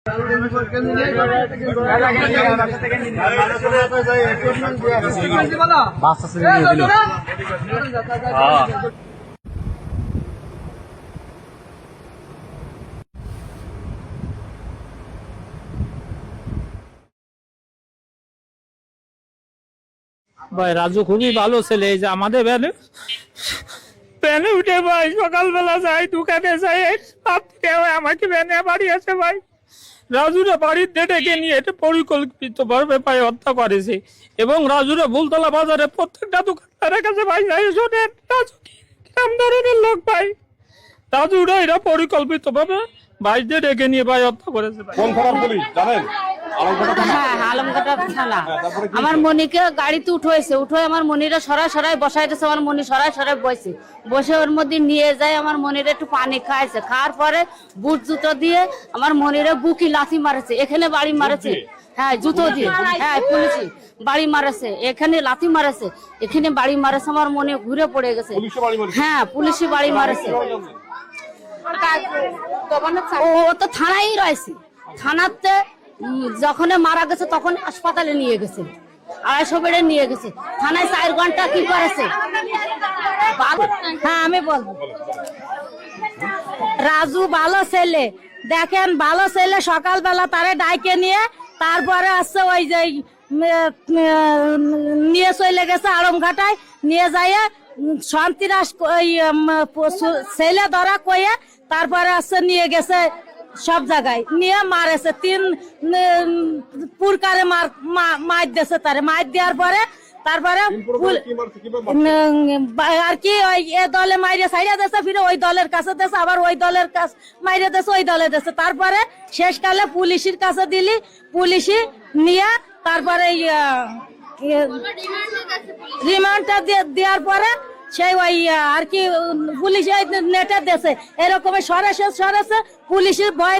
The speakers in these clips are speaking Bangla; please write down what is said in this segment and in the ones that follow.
ভাই রাজু খুবই ভালো ছেলে। এই যে আমাদের ভ্যানে উঠে ভাই সকালবেলা যাই দোকানে যাই, আমাকে ভ্যানে বাড়িয়েছে ভাই। রাজুরা বাড়ির ডেকে নিয়ে এটা পরিকল্পিত ভাবে ভাই হত্যা করেছে এবং রাজুরা ফুলতলা বাজারে প্রত্যেকটা দোকানদারের কাছে ভাই যাই শোনেন রাজু কেমন ধরনের লোক ভাই। রাজুরা এরা পরিকল্পিত ভাবে ভাই ডেকে নিয়ে ভাই হত্যা করেছে ভাই। কোন থানার পুলিশ জানেন? হ্যাঁ, আলমঘাটা থানা। আমার মনিকে গাড়িতে উঠেছে, উঠে আমার মনিরা সরাই বসাইতেছে। আমার মনি সরাই বসে ওর মধ্যে নিয়ে যায়। আমার মনিরা একটু পানি খাইছে, খাওয়ার পরে বুট জুতো দিয়ে আমার মনিরা বুকি লাথি মারেছে, এখানে বাড়ি মারেছে। হ্যাঁ, জুতো দিয়ে, হ্যাঁ পুলিশি বাড়ি মারেছে, এখানে লাথি মারেছে, এখানে বাড়ি মারেছে। আমার মনে ঘুরে পড়ে গেছে। হ্যাঁ, পুলিশি বাড়ি মারেছে। ও তো থানায় রয়েছে, থানাতে যখন মারা গেছে তখন হাসপাতালে নিয়ে গেছে, 250 বেডে নিয়ে গেছে। থানায় 4 ঘন্টা কি করেছে? হ্যাঁ আমি বলবো, রাজু ভালো ছেলে, দেখেন ভালো ছেলে। সকালবেলা তারে ডাইকে নিয়ে তারপরে আসছে ওই যে নিয়ে চলে গেছে আলমঘাটায়, নিয়ে যায় শান্তিরাস ছেলে ধরা কয়ে তারপরে আসছে নিয়ে গেছে সব জায়গায় নিয়ে মারেছে। 3 পুরকারে মার দিয়েছে, তারে মার দেওয়ার পরে তারপরে আর কি ওই এ দলে মাইরে ছাইড়া দিয়েছে, ফিরে ওই দলের কাছে দিয়েছে, আবার ওই দলের কাছে মাইরে দিয়েছে, ওই দলে দিয়েছে। তারপরে শেষকালে পুলিশের কাছে দিলি, পুলিশি নিয়ে তারপরে রিমান্ডটা দেওয়ার পরে সেই ওই আর কি পুলিশ নেটে দিয়েছে। এরকম সরেছে পুলিশের ভয়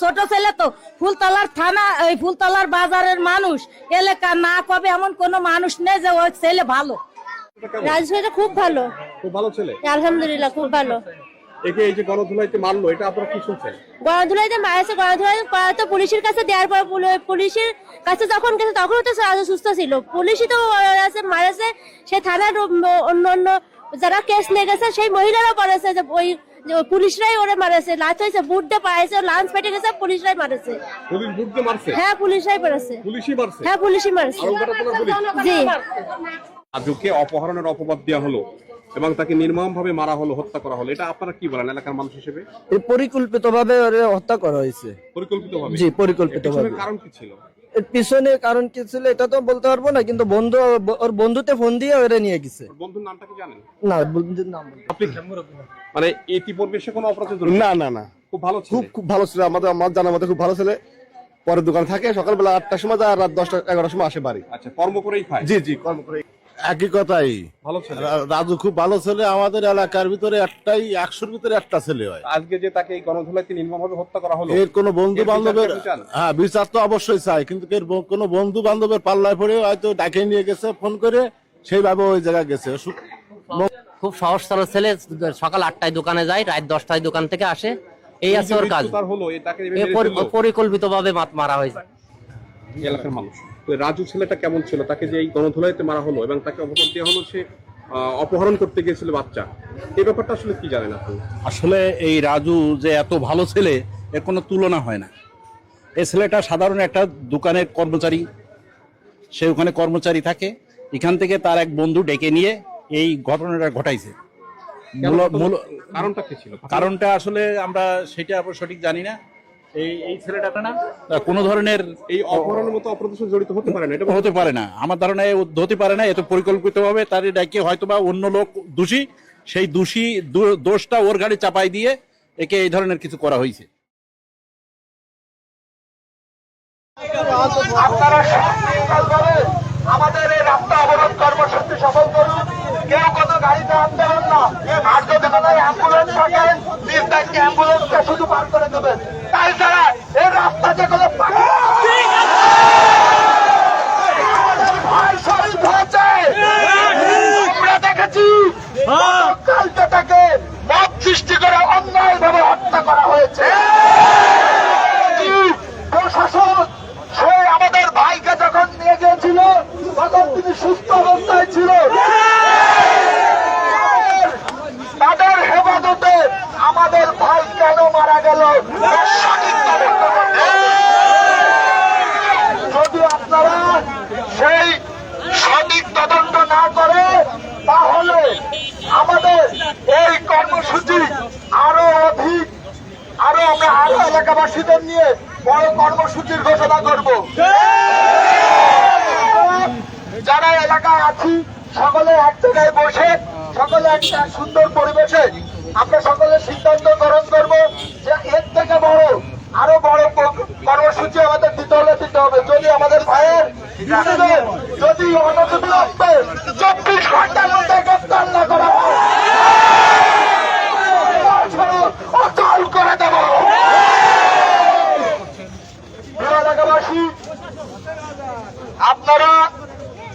ছোট ছেলে তো ফুলতলার থানা, ওই ফুলতলার বাজারের মানুষ, এলাকা না কবে এমন কোন মানুষ নেই যে ওই ছেলে ভালো। রাজু ছেলেটা খুব ভালো, খুব ভালো ছেলে, আলহামদুলিল্লাহ খুব ভালো। একে এই যে গণধুলাইতে মারলো, এটা আপনারা কি শুনছেন? গণধুলাইতে মারেছে, গণধুলাই তো পুলিশের কাছে দেওয়ার পর পুলিশের কাছে যখন গেছে তখন তো রাজু সুস্থ ছিল। পুলিশই তো মারেছে, সে থানার অন্য যারা কেস নিয়ে গেছে সেই মহিলারা করেছে যে ওই পুলিশরাই ওরে মারেছে, লাথ হয়েছে, বুট দিয়ে পাইছে, লাঞ্চ পেটে গেছে, পুলিশরাই মারেছে। পুলিশ বুট দিয়ে মারছে? হ্যাঁ পুলিশরাই মারেছে। পুলিশই মারছে? হ্যাঁ পুলিশই মারছে। জি। রাজুকে অপহরণের অপবাদ দেওয়া হলো এবং তাকে নির্মমভাবে মারা হলো, হত্যা করা হলো, এটা আপনারা কি বলেন এলাকার মানুষ হিসেবে? পরিকল্পিতভাবে হত্যা করা হয়েছে। পরিকল্পিতভাবে? জি পরিকল্পিতভাবে। কারণ কি ছিল? এর পিছনে কারণ কি ছিল এটা তো বলতে পারবো না, কিন্তু ওর বন্ধুতে ফোন দিয়ে ওরে নিয়ে গেছে। বন্ধুর নামটা কি জানেন? না, বন্ধুর নাম আপনি মানে ইতিপূর্বে সে কোনো অপরাধে জড়িত? না, খুব ভালো ছিল, খুব ভালো ছিল। আমার জানার মধ্যে খুব ভালো ছেলে। পরে দোকান থাকে, সকালবেলা 8টার সময় যায়, রাত 10টা-11টার সময় আসে বাড়ি। আচ্ছা, কর্ম করেই খায়? জি কর্ম করে। একই কথাই, ভালো ছেলে। রাজু খুব ভালো ছেলে। আমাদের এলাকার ভিতরে 100-র ভিতরে একটা ছেলে হয়। আজকে যে তাকে এই গণধুলাইতে নির্মমভাবে হত্যা করা হলো, এর কোনো বন্ধু বান্ধবের, হ্যাঁ বিচার তো অবশ্যই চাই, কিন্তু এর কোনো বন্ধু বান্ধবের পাল্লায় পড়ে হয়তো ডাকে নিয়ে গেছে ফোন করে, সেইভাবে ওই জায়গায় গেছে। খুব সহজ সরল ছেলে, সকাল 8টায় দোকানে যায়, রাত 10টায় দোকান থেকে আসে, এই আছে ওর কাজ। পরিকল্পিত ভাবে মারা হয়েছে এলাকার মানুষ। রাজু ছেলেটা কেমন ছিল? তাকে যে এই গণধুলাইতে মারা হলো এবং তাকে অপবাদ দেওয়া হলো সে অপহরণ করতে গিয়েছিল বাচ্চা, এই ব্যাপারটা আসলে কি জানেন আপনি? আসলে এই রাজু যে এত ভালো ছেলে এর কোনো তুলনা হয় না। এই ছেলেটা সাধারণ একটা দোকানের কর্মচারী, সে ওখানে কর্মচারী থাকে। এখান থেকে তার এক বন্ধু ডেকে নিয়ে এই ঘটনাটা ঘটাইছে। কারণটা কি ছিল? কারণটা আসলে আমরা সেটা সঠিক জানি না। এই ছেলেটা না কোনো ধরনের এই অপহরণের মতো অপরাধের সাথে জড়িত হতে পারে না, এটা হতে পারে না, আমার ধারণা হতে পারে না। এত পরিকল্পিতভাবে তার ডাকে হয়তোবা অন্য লোক দোষী, সেই দোষটা ওর গাড়ি চাপাই দিয়ে একে এই ধরনের কিছু করা হয়েছে। আমাদের এই রাস্তা অবরোধ কর্মসূচি সফল করুন। কেউ কোনো গাড়িতে আনতে হবে না, আর যদি কোনো অ্যাম্বুলেন্স থাকে নিজ দায়িত্বে অ্যাম্বুলেন্সকে শুধু পার করে দেবেন। তাই ছাড়া এই রাস্তাতে কোনো ভয় শহীদ হয়েছে আমরা দেখেছি। কালটাকে মত সৃষ্টি করে অন্যায় ভাবে হত্যা করা হয়েছে। আমাদের এই কর্মসূচি আরো অধিক আমরা আরো এলাকাবাসীদের নিয়ে বড় কর্মসূচির ঘোষণা করব। যারা এলাকায় আছি সকলে এক জায়গায় বসে সকলে একটা সুন্দর পরিবেশে আমরা সকলে সিদ্ধান্ত গ্রহণ করব যে এর থেকে বড় আরো বড় কর্মসূচি আমাদের দিতে হবে। যদি আমাদের ভাইয়ের যদি অনতিবিলম্বে 24 ঘন্টার মধ্যে গ্রেফতার না করা হয় অচল করে দেব। এলাকাবাসী আপনারা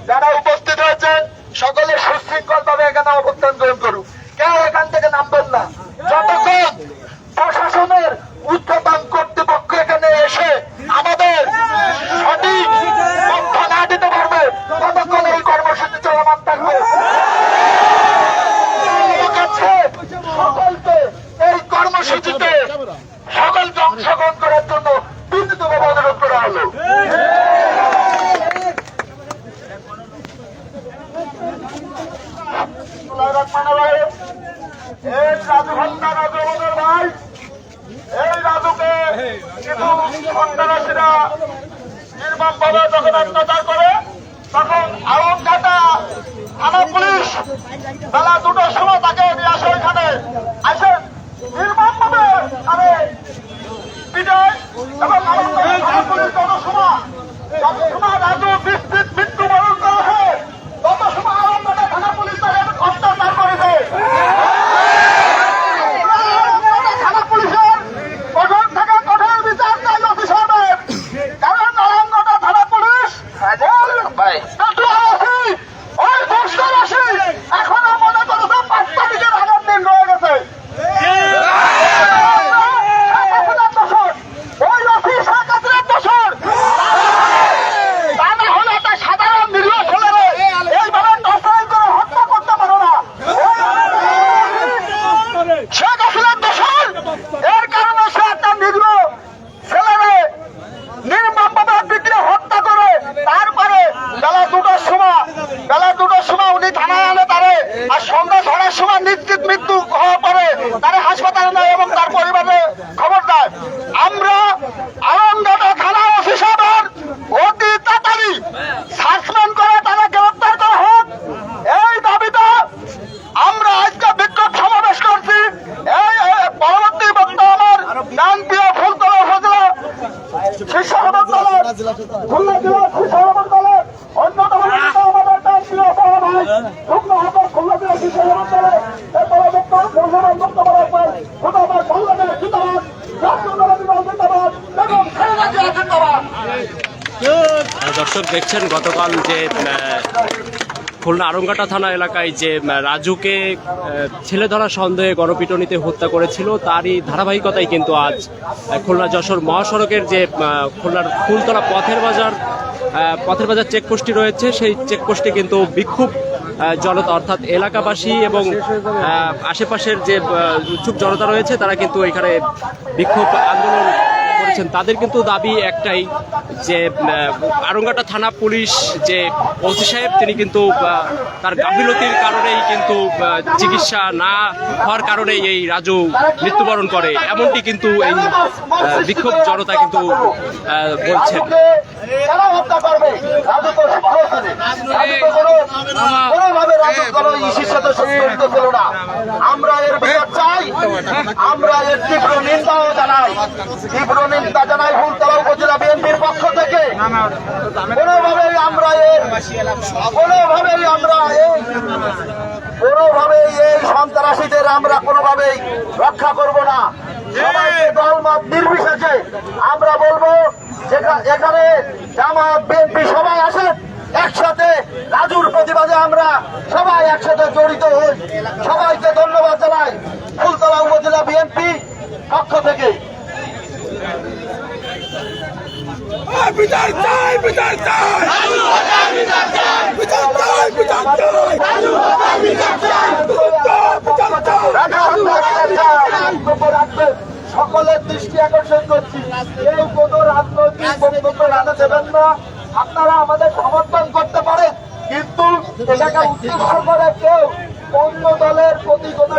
যারা উপস্থিত হয়েছেন সকলে সুশৃঙ্খল ভাবে এখানে অবস্থান গ্রহণ করুন। কেউ এখান থেকে নামবেন না যতক্ষণ প্রশাসনের উচ্চতম কর্তৃপক্ষ এখানে এসে আমাদের সঠিক তথ্য না দিতে পারবে ততক্ষণ এই কর্মসূচি চলমান থাকবে। সকলকে এই কর্মসূচিতে সকলকে অংশগ্রহণ করার জন্য বিনীতভাবে অনুরোধ করা হলো। এই রাজু হত্যা রাজু আমাদের ভাই, এই রাজুকে কিছু সন্ত্রাসীরা নির্মমভাবে যখন অত্যাচার করে তখন আলমঘাটা থানা পুলিশ বেলা 2টার সময় তাকে নিয়ে আসে ওইখানে আসে নির্মমভাবে আরে পিটায় এবং আলমঘাটা থানা পুলিশ যত সময় রাজু মৃত্যুবরণ করা হয় তত সময় আলমঘাটা থানা পুলিশ তাকে অত্যাচার করেছে। থানা পুলিশের কঠোর থেকে কঠোর বিচার চাই অফিসারদের, কারণ আলমঘাটা থানা পুলিশ এখনো মনে করছে 5 তারিখের আগের দিন রয়ে গেছে। ওই অফিস দোষর তা না হলে একটা সাধারণ নিরীহ ছেলেরা এইভাবে টর্চার করে হত্যা করতে পারো না। শেখ হাসিনার দোষর এর কারণে সে একটা নিরীহ ছেলেরা নির্মমভাবে বিক্রি হত্যা করে তারপরে বেলা 2টার সময় উনি থানায় আনে তারে, আর সন্ধ্যা 6টার সময় নিশ্চিত মৃত্যু হওয়ার পরে তারে হাসপাতালে নেয় এবং তার পরিবারে খবর দেয়। আমরা আলমঘাটা থানা অফিসারের অতি তাড়াতাড়ি সাসপেন্ড করে তারা গ্রেফতার করা হোক এই দাবিতে আমরা আজকে বিক্ষোভ সমাবেশ করছি। এই পরবর্তী বক্তব্য আমার ডানপিয়া ফুলতলা উপজেলা শীর্ষ সদর দলের খুলনা জেলা শীর্ষ সদর দলের অন্যতম নেতা আমাদের ডানপিয়া বড় ভাই শুকনো হাজার খুলনা জেলা শীর্ষ সদর দলের এরপরে বক্তব্য রাখবেন খুদাবাদ বাংলাদেশ জিন্দাবাদ, জাতীয় দলের জিন্দাবাদ এবং খেলা জিন্দাবাদ। দর্শক দেখছেন গতকাল যে খুলনা আরংঘাটা থানা এলাকায় যে রাজুকে ছেলে ধরা সন্দেহে গণপিটুনিতে হত্যা করেছিল তারই ধারাবাহিকতায় কিন্তু আজ খুলনা যশোর মহাসড়কের যে খুলনার ফুলতলা পথের বাজার চেকপোস্টটি রয়েছে সেই চেকপোস্টে কিন্তু বিক্ষোভ জনতা অর্থাৎ এলাকাবাসী এবং আশেপাশের যে উৎসুক জনতা রয়েছে তারা কিন্তু এখানে বিক্ষোভ আন্দোলন করেছেন। তাদের কিন্তু দাবি একটাই যে আরংঘাটা থানা পুলিশ যে ওসি সাহেব তিনি কিন্তু তার গাফিলতির কারণেই কিন্তু চিকিৎসা না হওয়ার কারণেই এই রাজু মৃত্যুবরণ করে, এমনটি কিন্তু এই বিক্ষোভ জনতা কিন্তু বলছেন। আমরা এর বিচার চাই, আমরা এর তীব্র নিন্দাও জানাই, ফুলতলা উপজেলা বিএনপির পক্ষ থেকে। কোনোভাবেই এই সন্ত্রাসীদের আমরা কোনোভাবেই রক্ষা করব না। সবাইকে দলমত নির্বিশেষে আমরা বলবো এখানে জামাত বিএনপি সবাই আসেন একসাথে রাজুর প্রতিবাদে আমরা সবাই একসাথে জড়িত হই। সবাইকে ধন্যবাদ জানাই ফুলতলা উপজেলা বিএনপি পক্ষ থেকে। সকলের দৃষ্টি আকর্ষণ করছি, কেউ কোন রাজনৈতিক বক্তব্য রাখতে দেবেন না। আপনারা আমাদের সমর্থন করতে পারেন, কিন্তু এটাকে উদ্দেশ্য করে কেউ অন্য দলের প্রতি কোনো